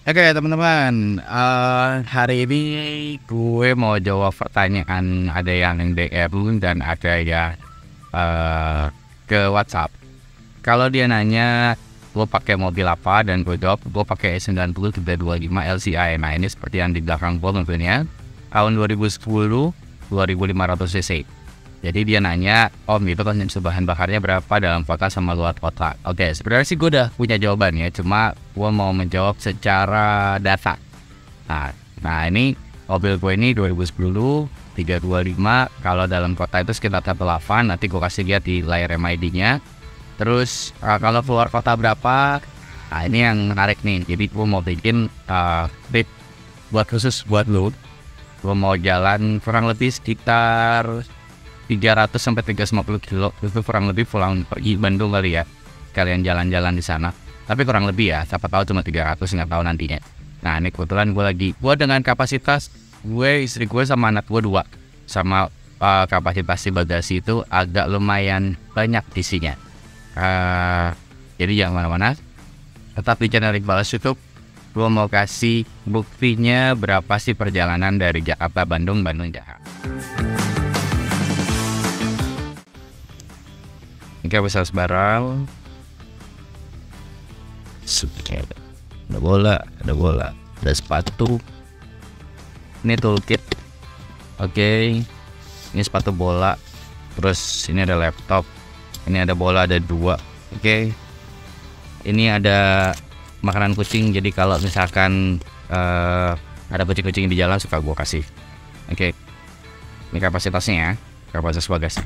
Oke teman-teman, hari ini gue mau jawab pertanyaan ada yang DM dan ada yang ke WhatsApp. Kalau dia nanya gue pakai mobil apa dan gue jawab gue pakai E90 325 LCI. Nah ini seperti yang di belakang gue tentunya tahun 2010 2500 cc. Jadi dia nanya, Om itu konsumsi bahan bakarnya berapa dalam kota sama luar kota? Oke, sebenarnya sih gue udah punya jawabannya, cuma gue mau menjawab secara data. Nah ini mobil gue ini 2010 325, kalau dalam kota itu sekitar 18, nanti gue kasih lihat di layar MID-nya. Terus kalau keluar kota berapa? Nah ini yang menarik nih, jadi gue mau bikin trip buat khusus buat lo. Gue mau jalan kurang lebih sekitar 300 sampai 350 kilo, itu kurang lebih pulang pergi Bandung kali ya, kalian jalan-jalan di sana. Tapi kurang lebih ya, siapa tahu cuma 300, nggak tahu nantinya. Nah ini kebetulan gue dengan kapasitas gue, istri gue sama anak gue 2, sama kapasitas di bagasi itu agak lumayan banyak isinya. Jadi jangan mana-mana, tetap di channel Iqbal YouTube. Gue mau kasih buktinya berapa sih perjalanan dari Jakarta Bandung, Bandung Jakarta. Oke, bisa barang. Ada bola, ada sepatu. Ini toolkit. Oke, ini sepatu bola. Terus ini ada laptop. Ini ada bola, ada 2. Oke, ini ada makanan kucing. Jadi kalau misalkan ada kucing-kucing di jalan suka gue kasih. Oke, ini kapasitasnya ya, kapasitas bagasi.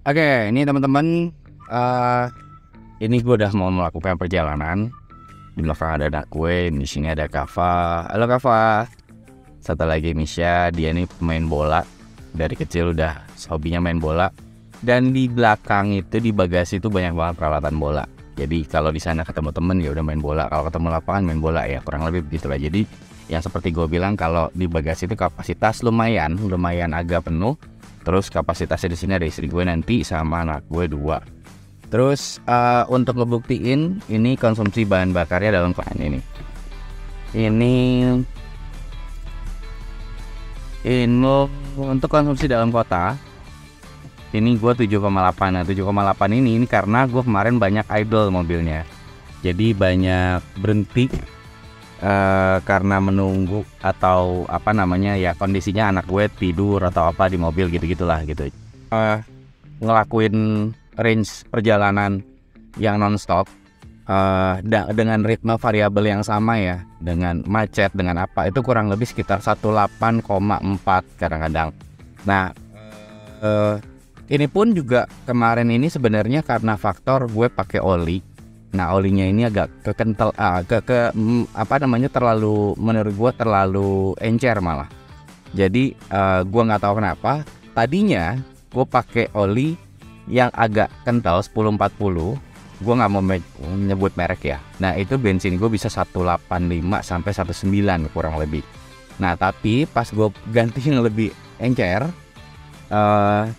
Oke, ini teman-teman, ini gue udah mau melakukan perjalanan. Di belakang ada anak gue, di sini ada Kava. Halo Kava. Satu lagi Misha, dia ini pemain bola. Dari kecil udah hobinya main bola. Dan di belakang itu di bagasi itu banyak banget peralatan bola. Jadi kalau di sana ketemu temen ya udah main bola. Kalau ketemu lapangan main bola ya, kurang lebih begitulah. Jadi yang seperti gue bilang, kalau di bagasi itu kapasitas lumayan agak penuh. Terus kapasitasnya di sini ada istri gue nanti sama anak gue 2. Terus untuk ngebuktiin ini konsumsi bahan bakarnya dalam keadaan ini. Ini untuk konsumsi dalam kota. Ini gue 7,8. Nah 7,8 ini karena gue kemarin banyak idle mobilnya. Jadi banyak berhenti karena menunggu atau apa namanya ya, kondisinya anak gue tidur atau apa di mobil gitu-gitulah gitu. Ngelakuin range perjalanan yang nonstop dengan ritme variabel yang sama ya, dengan macet dengan apa itu kurang lebih sekitar 18,4 kadang-kadang. Nah ini pun juga kemarin ini sebenarnya karena faktor gue pakai oli. Nah olinya ini agak kekental, terlalu, menurut gue terlalu encer malah. Jadi gue nggak tahu kenapa. Tadinya gue pakai oli yang agak kental 1040. Gue nggak mau menyebut merek ya. Nah itu bensin gue bisa 185 sampai 19 kurang lebih. Nah tapi pas gue ganti yang lebih encer,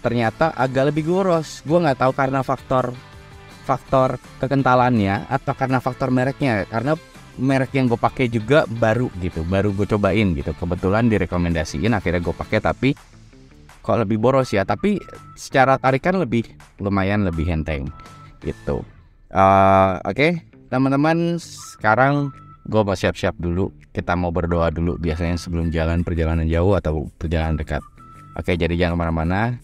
ternyata agak lebih boros. Gue nggak tahu karena faktor kekentalannya atau karena faktor mereknya, karena merek yang gue pakai juga baru gue cobain gitu, kebetulan direkomendasiin akhirnya gue pakai, tapi kok lebih boros ya, tapi secara tarikan lumayan lebih enteng gitu. Oke, teman-teman, sekarang gue mau siap-siap dulu, kita mau berdoa dulu biasanya sebelum jalan perjalanan jauh atau perjalanan dekat. Oke, jadi jangan kemana-mana.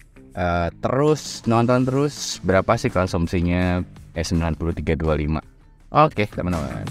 Terus nonton terus berapa sih konsumsinya E90 325. Oke teman-teman.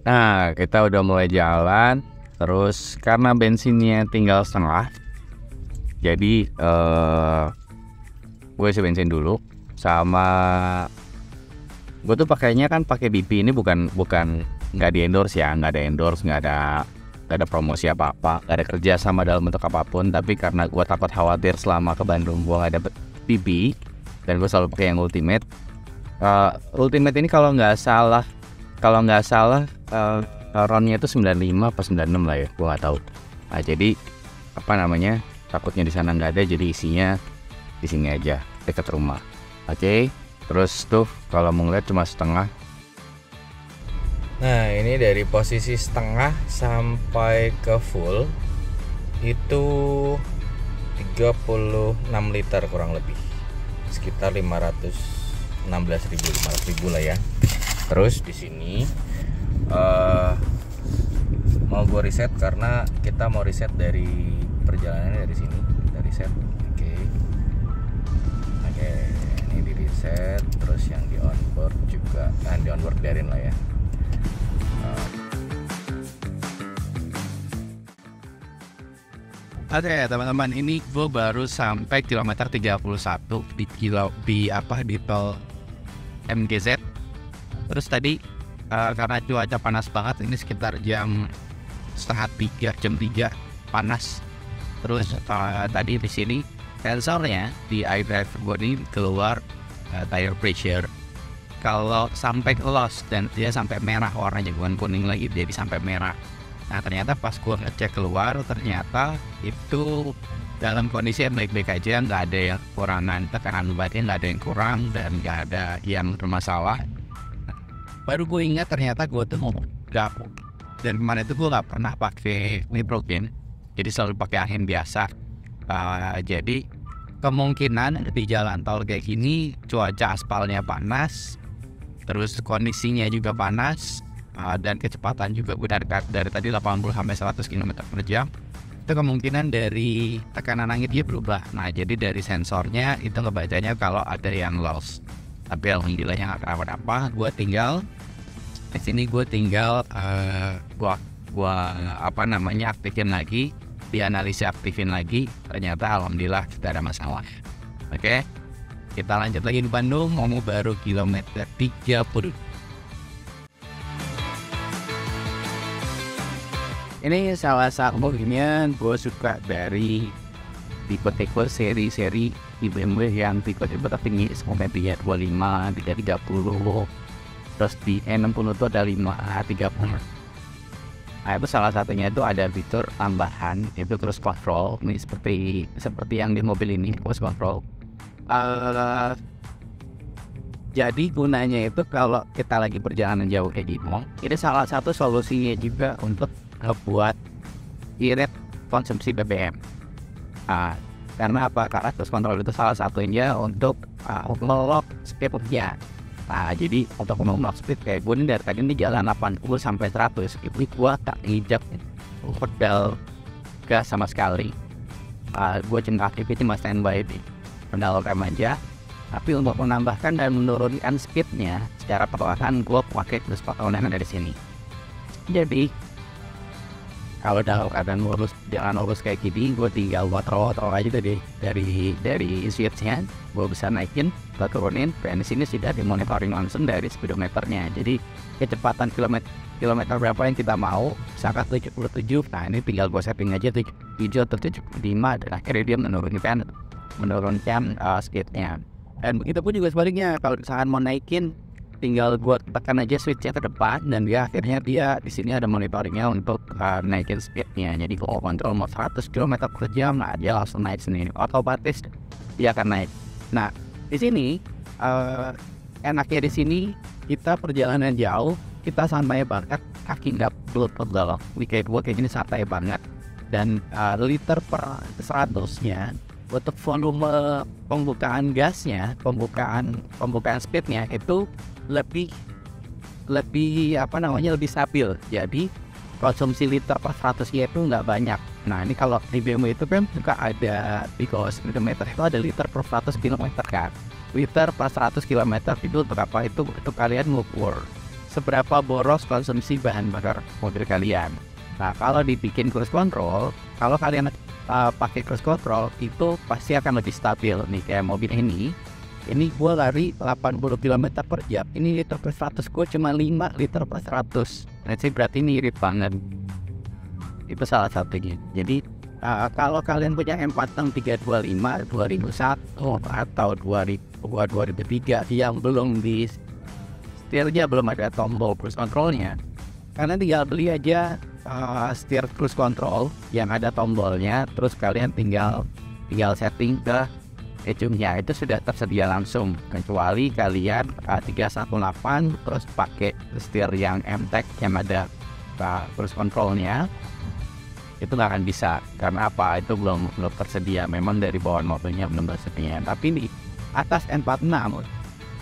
Nah, kita udah mulai jalan. Terus karena bensinnya tinggal setengah, jadi gue isi bensin dulu. Sama gue tuh pakainya kan pakai BP. Ini bukan nggak di endorse ya, nggak ada promosi apa-apa, nggak ada kerja sama dalam bentuk apapun. Tapi karena gue takut khawatir selama ke Bandung gue nggak dapet BP, dan gue selalu pakai yang Ultimate. Ultimate ini kalau nggak salah RON-nya itu 95 apa 96 lah ya, gue nggak tahu. Nah, jadi apa namanya, takutnya di sana nggak ada, jadi isinya di sini aja dekat rumah. Oke. Terus tuh kalau mau ngeliat cuma setengah. Nah, ini dari posisi setengah sampai ke full itu 36 liter kurang lebih, sekitar 500 lah ya. Terus di sini mau gue reset karena kita mau reset dari perjalanannya dari sini, kita reset. Oke, ini di reset. Terus yang di onboard juga, di onboard biarin lah ya. Oke teman-teman, ini gue baru sampai kilometer 31 di tol MGZ. Terus tadi karena cuaca panas banget, ini sekitar jam setengah 3, jam 3 panas. Terus tadi di sini sensornya di iDrive gue ini keluar tire pressure. Kalau sampai loss dan dia sampai merah warnanya, bukan kuning lagi, jadi sampai merah. Nah ternyata pas gue ngecek keluar, ternyata itu dalam kondisi yang baik-baik aja, nggak ada yang kekurangan tekanan batin, nggak ada yang kurang, dan nggak ada yang bermasalah. Baru gue ingat ternyata gue tuh nggak, dan kemarin itu gue nggak pernah pakai nitrogen, jadi selalu pakai angin biasa. Jadi kemungkinan di jalan tol kayak gini, cuaca aspalnya panas, terus kondisinya juga panas, dan kecepatan juga dari tadi 80 sampai 100 km per jam. Itu kemungkinan dari tekanan angin dia berubah. Nah jadi dari sensornya itu ngebacanya kalau ada yang loss. Tapi alhamdulillah yang apa-apa. Gue tinggal di sini, gue tinggal aktifin lagi, dianalisa aktifin lagi. Ternyata alhamdulillah tidak ada masalah. Oke, kita lanjut lagi di Bandung. Mau baru kilometer 30. Ini salah satu yang gue suka dari tipe-tipe seri-seri di BMW yang tipe-tipe tertinggi, sampai 325, 330, terus di E60 itu ada 530. Nah itu salah satunya itu ada fitur tambahan, itu cruise control. Ini seperti yang di mobil ini, cruise control. Jadi gunanya itu kalau kita lagi perjalanan jauh kayak gini, ini salah satu solusinya juga untuk ngebuat irit konsumsi BBM. Karena apa? Karena cruise control itu salah satunya untuk nge-lock speednya. Nah jadi untuk nge-lock speed kayak gue ini dari tadi ini jalan 80 sampai 100, itu gue tak ngijak pedal gas sama sekali. Gue cuma aktifin cuma standby di pedal rem aja. Tapi untuk menambahkan dan menurunkan speednya secara perlahan, gue pakai cruise control yang ada di sini. Jadi kalau dalam keadaan jalan lurus kayak gini, gue tinggal water aja dari switchnya, gue bisa naikin, gue turunin, dan di sini sudah dimonitoring langsung dari speedometernya. Jadi kecepatan kilometer berapa yang kita mau, misalkan 77, nah ini tinggal gue setting aja 77 atau 75, dan akhirnya dia menurunkan speednya. Dan begitu pun juga sebaliknya, kalau misalkan mau naikin, tinggal gue tekan aja switchnya ke depan, dan dia akhirnya di sini ada monitoringnya untuk naikin speednya. Jadi kalau kontrol mau 100 km per jam, nah dia langsung naik sendiri, otomatis dia akan naik. Nah di sini enaknya di sini kita perjalanan jauh, kita santai banget, kaki nggak pegal. Kayak gini santai banget, dan liter per 100-nya untuk volume pembukaan gasnya, pembukaan speednya itu lebih stabil. Jadi konsumsi liter per 100-nya itu nggak banyak. Nah ini kalau di BMW itu kan juga ada di speedometer itu ada liter per 100 km kan. Liter per 100 km itu berapa, itu kalian ngukur seberapa boros konsumsi bahan bakar mobil kalian. Nah, kalau dibikin cruise control, kalau kalian pakai cruise control itu pasti akan lebih stabil nih. Kayak mobil ini gue lari 80 km per jam, ini liter per 100 gue cuma 5 liter per 100. Nah, berarti ini irit banget. Itu salah satunya. Jadi kalau kalian punya M4325 2001 atau 2003 yang belum di setirnya, belum ada tombol cruise controlnya, karena tinggal beli aja setir cruise control yang ada tombolnya, terus kalian tinggal setting ke ujungnya, itu sudah tersedia langsung. Kecuali kalian 318 terus pakai setir yang MTEK yang ada cruise controlnya, itu nggak akan bisa. Karena apa? Itu belum tersedia. Memang dari bawaan mobilnya belum tersedia. Tapi di atas N46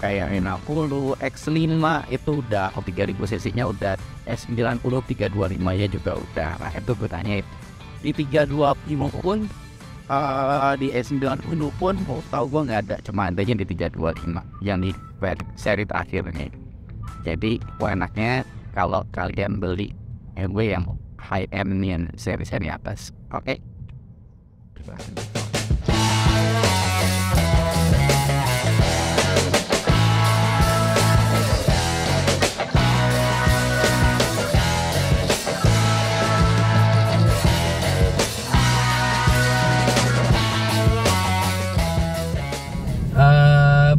kayak N60, X5 itu udah 3000 cc-nya udah, S90 325 ya juga udah. Nah, itu gue tanya di 325 pun di S90 pun tahu gue nggak ada, cuma adanya di 325 yang di seri terakhirnya. Jadi enaknya kalau kalian beli MW yang high end yang seri-seri atas. Oke.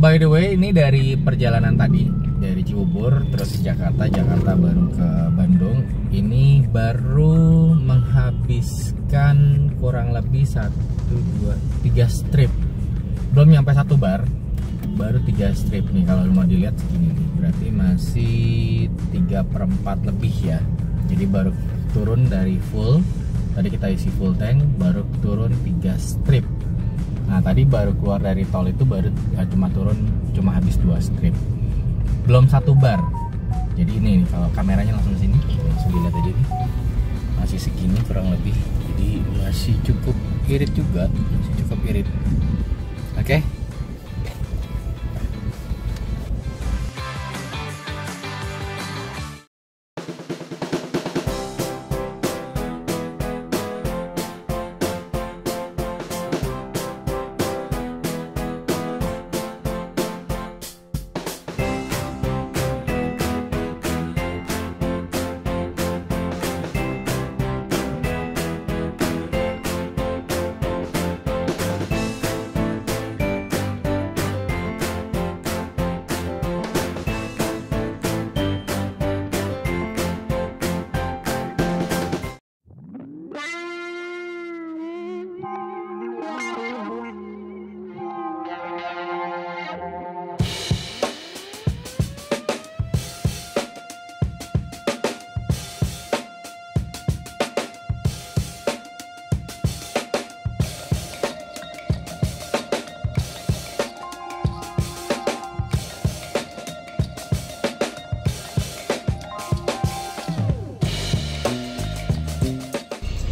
By the way, ini dari perjalanan tadi dari Cibubur terus ke Jakarta baru ke Bandung. Ini baru menghabiskan kurang lebih 1, 2, 3 strip. Belum nyampe 1 bar, baru 3 strip nih. Kalau mau dilihat segini nih, berarti masih 3/4 lebih ya. Jadi baru turun dari full. Tadi kita isi full tank, baru turun 3 strip. Nah, tadi baru keluar dari tol itu baru cuma habis 2 strip. Belum 1 bar. Jadi ini nih, kalau kameranya langsung sini, langsung dilihat aja nih. Masih segini kurang lebih. Jadi masih cukup irit juga, masih cukup irit. Oke.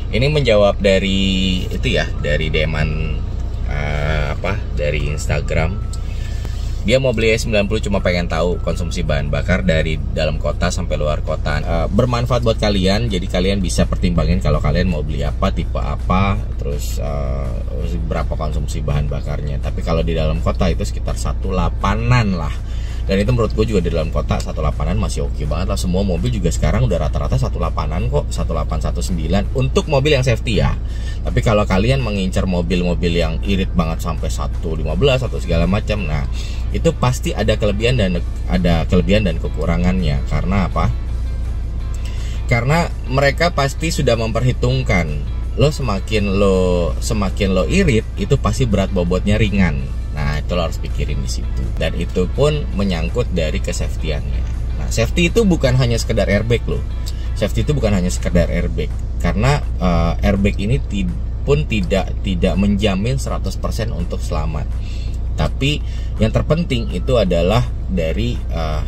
Ini menjawab dari itu ya, dari DM-an dari Instagram. Dia mau beli S90 cuma pengen tahu konsumsi bahan bakar dari dalam kota sampai luar kota. Bermanfaat buat kalian, jadi kalian bisa pertimbangin kalau kalian mau beli apa, tipe apa, terus berapa konsumsi bahan bakarnya. Tapi kalau di dalam kota itu sekitar 1.8-an lah. Dan itu menurut gue juga di dalam kota 1.8-an masih oke banget lah. Semua mobil juga sekarang udah rata-rata 1.8-an kok, 1819 untuk mobil yang safety ya. Tapi kalau kalian mengincar mobil-mobil yang irit banget sampai 1.15 atau segala macam, nah itu pasti ada kelebihan dan kekurangannya. Karena apa? Karena mereka pasti sudah memperhitungkan semakin lo irit, itu pasti berat bobotnya ringan. Nah, itu lo harus pikirin di situ. Dan itu pun menyangkut dari kesafetiannya. Nah, safety itu bukan hanya sekedar airbag loh. Safety itu bukan hanya sekedar airbag. Karena airbag ini pun tidak menjamin 100% untuk selamat. Tapi yang terpenting itu adalah dari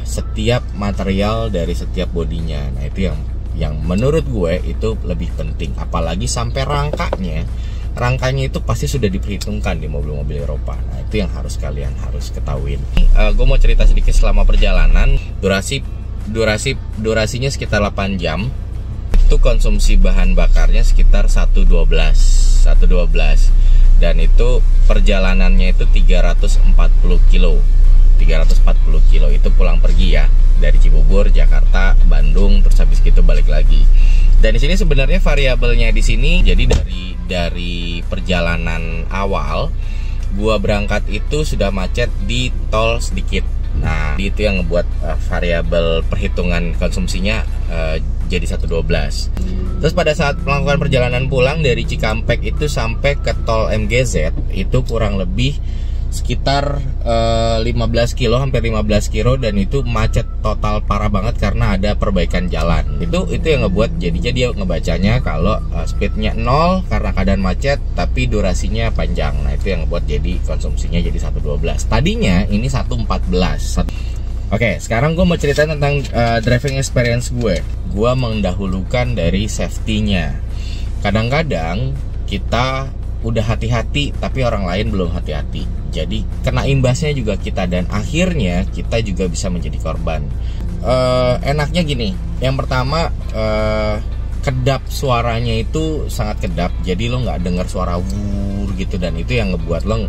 setiap material dari setiap bodinya. Nah, itu yang menurut gue itu lebih penting. Apalagi sampai rangkanya itu pasti sudah diperhitungkan di mobil-mobil Eropa. Nah, itu yang kalian harus ketahuin. Gue mau cerita sedikit selama perjalanan. Durasi durasinya sekitar 8 jam. Itu konsumsi bahan bakarnya sekitar 112 dan itu perjalanannya itu 340 kilo. 340 kilo itu pulang pergi ya, dari Cibubur, Jakarta, Bandung, terus habis gitu balik lagi. Dan di sini sebenarnya variabelnya di sini, jadi dari perjalanan awal gua berangkat itu sudah macet di tol sedikit. Nah, itu yang ngebuat variabel perhitungan konsumsinya jadi 112. Terus pada saat melakukan perjalanan pulang dari Cikampek itu sampai ke tol MGZ itu kurang lebih sekitar 15 kilo, hampir 15 kilo, dan itu macet total parah banget karena ada perbaikan jalan. Itu yang ngebuat jadinya dia ngebacanya kalau speednya 0 karena keadaan macet, tapi durasinya panjang. Nah, itu yang ngebuat jadi konsumsinya jadi 112. Tadinya ini 114. Oke, sekarang gue mau cerita tentang driving experience gue. Gue mendahulukan dari safety-nya. Kadang-kadang kita udah hati-hati tapi orang lain belum hati-hati. Jadi kena imbasnya juga kita, dan akhirnya kita juga bisa menjadi korban. Enaknya gini, yang pertama kedap suaranya itu sangat kedap. Jadi lo nggak dengar suara wuur gitu, dan itu yang ngebuat lo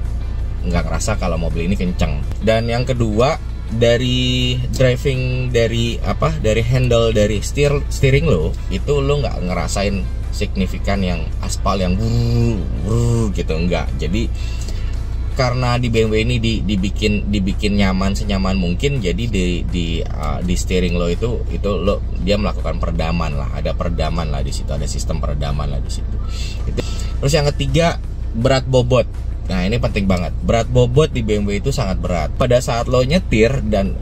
nggak ngerasa kalau mobil ini kenceng. Dan yang kedua, dari driving dari handle dari steering lo itu lo nggak ngerasain signifikan yang aspal yang gitu, enggak. Jadi karena di BMW ini dibikin nyaman senyaman mungkin, jadi di steering lo itu lo dia melakukan peredaman lah, ada peredaman lah di situ, ada sistem peredaman lah di situ. Terus yang ketiga, berat bobot. Nah, ini penting banget. Berat bobot di BMW itu sangat berat. Pada saat lo nyetir dan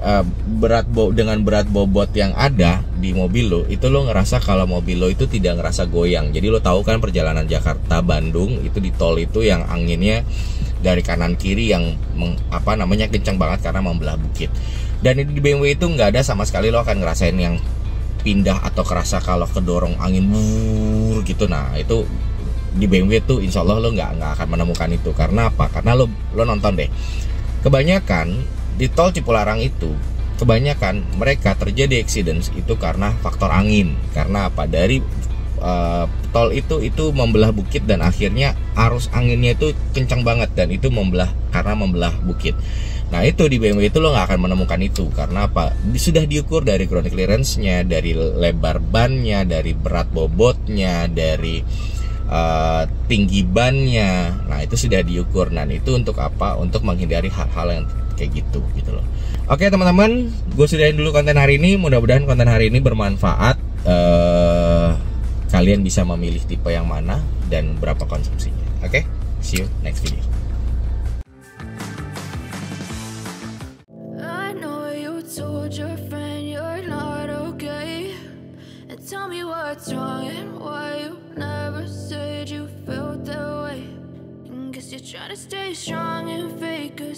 dengan berat bobot yang ada di mobil lo, itu lo ngerasa kalau mobil lo itu tidak ngerasa goyang. Jadi lo tahu kan perjalanan Jakarta Bandung itu di tol itu yang anginnya dari kanan kiri yang kencang banget karena membelah bukit. Dan di BMW itu nggak ada sama sekali lo akan ngerasain yang pindah atau kerasa kalau kedorong angin gitu. Nah, itu di BMW tuh insya Allah lo nggak akan menemukan itu. Karena apa? Karena lo nonton deh, kebanyakan di tol Cipularang itu kebanyakan mereka terjadi accident itu karena faktor angin. Karena apa? Dari tol itu membelah bukit, dan akhirnya arus anginnya itu kencang banget, dan itu karena membelah bukit. Nah, itu di BMW itu lo nggak akan menemukan itu. Karena apa? Sudah diukur dari ground clearance-nya, dari lebar bannya, dari berat bobotnya, dari tinggi bannya. Nah, itu sudah diukur. Nah, itu untuk apa? Untuk menghindari hal-hal yang kayak gitu loh. Oke teman-teman, gue sudahin dulu konten hari ini. Mudah-mudahan konten hari ini bermanfaat. Kalian bisa memilih tipe yang mana dan berapa konsumsinya. Oke, see you next video. I know you told your friend you're not okay, and tell me what's wrong and why you never said you felt that way. Guess you're trying to stay strong and fake it.